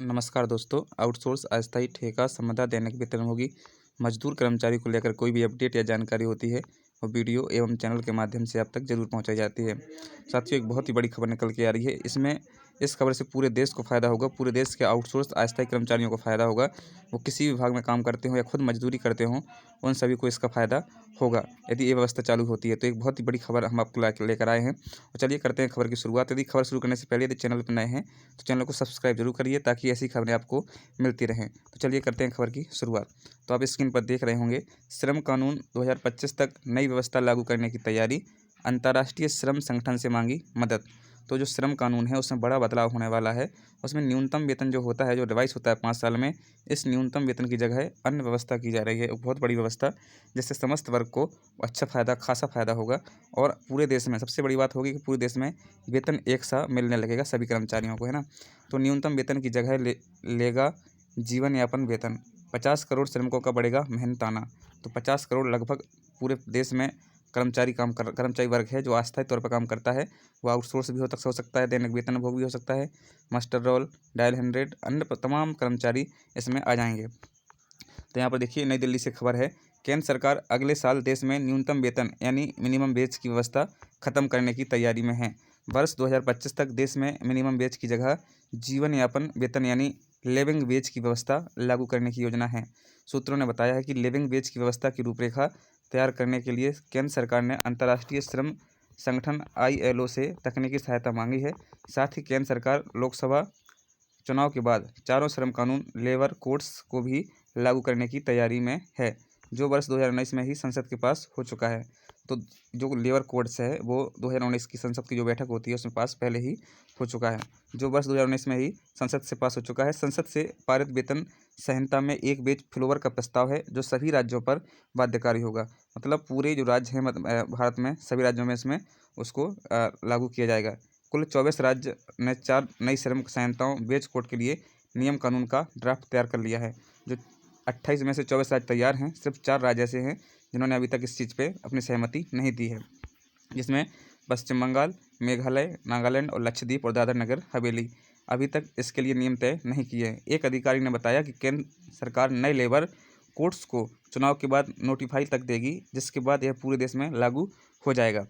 नमस्कार दोस्तों। आउटसोर्स अस्थायी ठेका संविदा दैनिक वेतन होगी मजदूर कर्मचारी को लेकर कोई भी अपडेट या जानकारी होती है वो वीडियो एवं चैनल के माध्यम से आप तक जरूर पहुंचाई जाती है। साथियों, एक बहुत ही बड़ी खबर निकल के आ रही है। इस खबर से पूरे देश को फ़ायदा होगा। पूरे देश के आउटसोर्स अस्थायी कर्मचारियों को फ़ायदा होगा। वो किसी भी विभाग में काम करते हों या खुद मजदूरी करते हों, उन सभी को इसका फ़ायदा होगा यदि ये व्यवस्था चालू होती है। तो एक बहुत ही बड़ी खबर हम आपको लेकर आए हैं। और चलिए करते हैं खबर की शुरुआत। यदि खबर शुरू करने से पहले यदि चैनल पर नए हैं तो चैनल को सब्सक्राइब जरूर करिए ताकि ऐसी खबरें आपको मिलती रहें। तो चलिए करते हैं खबर की शुरुआत। तो आप स्क्रीन पर देख रहे होंगे, श्रम कानून 2025 तक नई व्यवस्था लागू करने की तैयारी, अंतर्राष्ट्रीय श्रम संगठन से मांगी मदद। तो जो श्रम कानून है उसमें बड़ा बदलाव होने वाला है। उसमें न्यूनतम वेतन जो होता है, जो रिवाइज होता है 5 साल में, इस न्यूनतम वेतन की जगह अन्य व्यवस्था की जा रही है। एक बहुत बड़ी व्यवस्था जिससे समस्त वर्ग को अच्छा फ़ायदा, खासा फ़ायदा होगा। और पूरे देश में सबसे बड़ी बात होगी कि पूरे देश में वेतन एक सा मिलने लगेगा सभी कर्मचारियों को, है ना। तो न्यूनतम वेतन की जगह लेगा जीवन यापन वेतन। 50 करोड़ श्रमिकों का बढ़ेगा मेहनताना। तो 50 करोड़ लगभग पूरे देश में कर्मचारी वर्ग है जो अस्थायी तौर पर काम करता है। वो आउटसोर्स भी हो सकता है, दैनिक वेतन भोगी भी हो सकता है, मास्टर रोल, डायल 100, अन्य तमाम कर्मचारी इसमें आ जाएंगे। तो यहाँ पर देखिए, नई दिल्ली से खबर है, केंद्र सरकार अगले साल देश में न्यूनतम वेतन यानी मिनिमम वेज की व्यवस्था खत्म करने की तैयारी में है। वर्ष 2025 तक देश में मिनिमम वेज की जगह जीवन यापन वेतन यानी लिविंग वेज की व्यवस्था लागू करने की योजना है। सूत्रों ने बताया है कि लिविंग वेज की व्यवस्था की रूपरेखा तैयार करने के लिए केंद्र सरकार ने अंतर्राष्ट्रीय श्रम संगठन ILO से तकनीकी सहायता मांगी है। साथ ही केंद्र सरकार लोकसभा चुनाव के बाद चारों श्रम कानून लेबर कोड्स को भी लागू करने की तैयारी में है, जो वर्ष 2019 में ही संसद के पास हो चुका है। तो जो लेबर कोड्स है वो 2019 की संसद की जो बैठक होती है उसमें पास पहले ही हो चुका है, जो वर्ष 2019 में ही संसद से पास हो चुका है। संसद से पारित वेतन संहिता में एक वेज फ्लोवर का प्रस्ताव है जो सभी राज्यों पर बाध्यकारी होगा। मतलब पूरे जो राज्य हैं भारत में, सभी राज्यों में इसमें उसको लागू किया जाएगा। कुल 24 राज्य ने 4 नई श्रम संहिताओं वेज कोड के लिए नियम कानून का ड्राफ्ट तैयार कर लिया है। जो 28 में से 24 राज्य तैयार हैं, सिर्फ 4 राज्य ऐसे हैं जिन्होंने अभी तक इस चीज़ पे अपनी सहमति नहीं दी है, जिसमें पश्चिम बंगाल, मेघालय, नागालैंड और लक्षद्वीप और दादर नगर हवेली अभी तक इसके लिए नियम तय नहीं किए हैं। एक अधिकारी ने बताया कि केंद्र सरकार नए लेबर कोड्स को चुनाव के बाद नोटिफाई तक देगी, जिसके बाद यह पूरे देश में लागू हो जाएगा।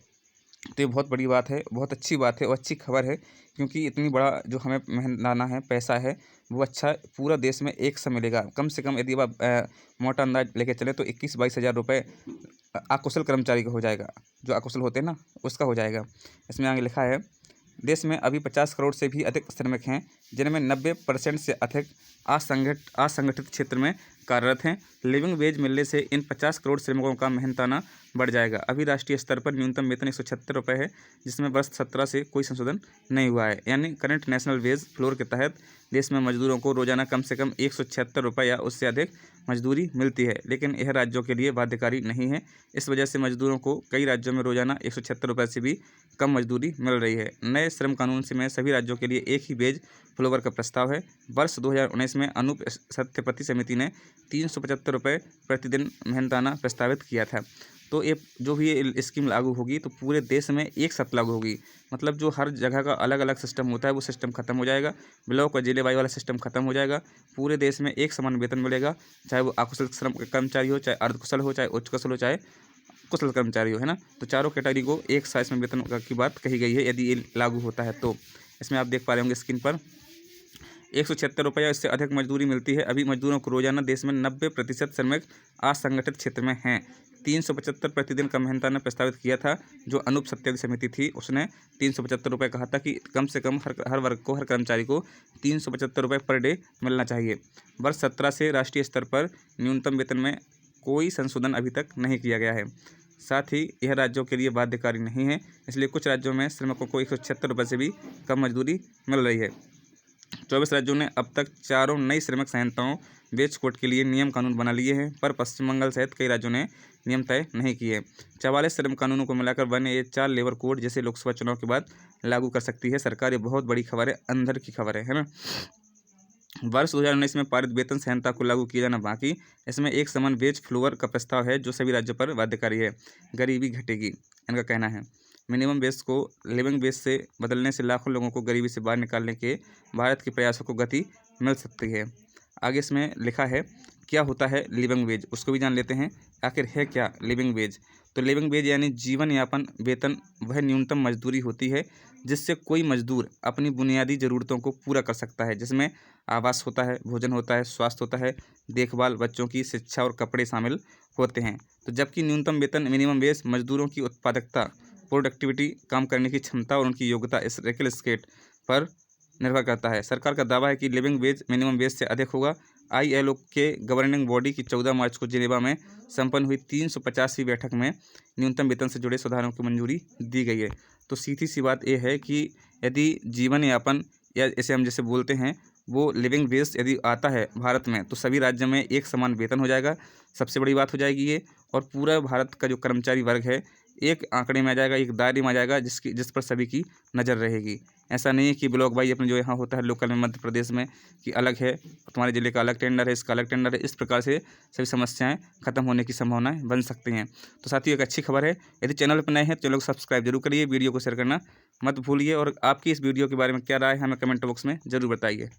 तो ये बहुत बड़ी बात है, बहुत अच्छी बात है और अच्छी खबर है, क्योंकि इतनी बड़ा जो हमें मेहनताना है, पैसा है, वो अच्छा पूरा देश में एक सा मिलेगा। कम से कम यदि आप मोटा अंदाज लेके चलें तो 21-22 हज़ार रुपये अकुशल कर्मचारी का हो जाएगा, जो अकुशल होते हैं ना उसका हो जाएगा। इसमें आगे लिखा है, देश में अभी 50 करोड़ से भी अधिक श्रमिक हैं, जिनमें 90% से अधिक असंगठित क्षेत्र में कार्यरत हैं। लिविंग वेज मिलने से इन 50 करोड़ श्रमिकों का मेहनताना बढ़ जाएगा। अभी राष्ट्रीय स्तर पर न्यूनतम वेतन 176 रुपये है, जिसमें वर्ष 17 से कोई संशोधन नहीं हुआ है। यानी करंट नेशनल वेज फ्लोर के तहत देश में मजदूरों को रोजाना कम से कम 176 रुपये या उससे अधिक मजदूरी मिलती है, लेकिन यह राज्यों के लिए बाध्यकारी नहीं है। इस वजह से मजदूरों को कई राज्यों में रोजाना 176 रुपये से भी कम मजदूरी मिल रही है। नए श्रम कानून से में सभी राज्यों के लिए एक ही वेज फ्लोवर का प्रस्ताव है। वर्ष 2019 में अनूप सत्यापति समिति ने 375 रुपये प्रतिदिन मेहनताना प्रस्तावित किया था। तो ये जो भी ये स्कीम लागू होगी तो पूरे देश में एक साथ लागू होगी। मतलब जो हर जगह का अलग अलग सिस्टम होता है वो सिस्टम खत्म हो जाएगा, ब्लॉक और जिले वाई वाला सिस्टम खत्म हो जाएगा। पूरे देश में एक समान वेतन मिलेगा, चाहे वो अकुशल श्रम कर्मचारी हो, चाहे अर्धकुशल हो, चाहे उच्च कुशल हो, चाहे कुशल कर्मचारी हो, है ना। तो चारों कैटेगरी को एक साथ इसमें वेतन की बात कही गई है यदि ये लागू होता है तो। इसमें आप देख पा रहे होंगे स्क्रीन पर 176 रुपये इससे अधिक मजदूरी मिलती है। अभी मजदूरों को रोजाना देश में 90% श्रमिक असंगठित क्षेत्र में हैं। 375 प्रतिदिन का मेहनताना प्रस्तावित किया था। जो अनूप सत्यापति समिति थी उसने 375 रुपये कहा था कि कम से कम हर वर्ग को, हर कर्मचारी को 375 रुपये पर डे मिलना चाहिए। वर्ष 17 से राष्ट्रीय स्तर पर न्यूनतम वेतन में कोई संशोधन अभी तक नहीं किया गया है। साथ ही यह राज्यों के लिए बाध्यकारी नहीं है, इसलिए कुछ राज्यों में श्रमिकों को 176 रुपये से भी कम मजदूरी मिल रही है। 24 राज्यों ने अब तक चारों नई श्रमिक संहिताओं वेज कोड के लिए नियम कानून बना लिए हैं, पर पश्चिम बंगाल सहित कई राज्यों ने नियम तय नहीं किए। 44 श्रम कानूनों को मिलाकर बने ये 4 लेबर कोड जैसे लोकसभा चुनाव के बाद लागू कर सकती है सरकार। ये बहुत बड़ी खबर है, अंदर की खबर है ना। वर्ष 2019 में पारित वेतन संहिता को लागू किया जाना बाकी। इसमें एक समान वेज फ्लोवर का प्रस्ताव है जो सभी राज्यों पर बाध्यकारी है। गरीबी घटेगी, इनका कहना है। मिनिमम वेज को लिविंग वेज से बदलने से लाखों लोगों को गरीबी से बाहर निकालने के भारत के प्रयासों को गति मिल सकती है। आगे इसमें लिखा है क्या होता है लिविंग वेज, उसको भी जान लेते हैं। आखिर है क्या लिविंग वेज? तो लिविंग वेज यानी जीवन यापन वेतन वह न्यूनतम मजदूरी होती है जिससे कोई मजदूर अपनी बुनियादी ज़रूरतों को पूरा कर सकता है, जिसमें आवास होता है, भोजन होता है, स्वास्थ्य होता है, देखभाल, बच्चों की शिक्षा और कपड़े शामिल होते हैं। तो जबकि न्यूनतम वेतन मिनिमम वेज मजदूरों की उत्पादकता, प्रोडक्टिविटी, काम करने की क्षमता और उनकी योग्यता इस स्किल सेट पर निर्भर करता है। सरकार का दावा है कि लिविंग वेज मिनिमम वेज से अधिक होगा। ILO के गवर्निंग बॉडी की 14 मार्च को जिनेवा में संपन्न हुई 350वीं बैठक में न्यूनतम वेतन से जुड़े सुधारों की मंजूरी दी गई है। तो सीधी सी बात यह है कि यदि जीवन यापन या इसे हम जैसे बोलते हैं वो लिविंग वेज यदि आता है भारत में तो सभी राज्य में एक समान वेतन हो जाएगा। सबसे बड़ी बात हो जाएगी ये, और पूरा भारत का जो कर्मचारी वर्ग है एक आंकड़े में आ जाएगा, एक दायरे में आ जाएगा जिस पर सभी की नज़र रहेगी। ऐसा नहीं है कि ब्लॉक वाइज अपने जो यहाँ होता है लोकल में मध्य प्रदेश में कि अलग है, तुम्हारे ज़िले का अलग टेंडर है, इसका अलग टेंडर है। इस प्रकार से सभी समस्याएं खत्म होने की संभावनाएं बन सकती हैं। तो साथियों, एक अच्छी खबर है, यदि चैनल पर नए हैं तो चैनल को सब्सक्राइब जरूर करिए, वीडियो को शेयर करना मत भूलिए, और आपकी इस वीडियो के बारे में क्या राय है हमें कमेंट बॉक्स में ज़रूर बताइए।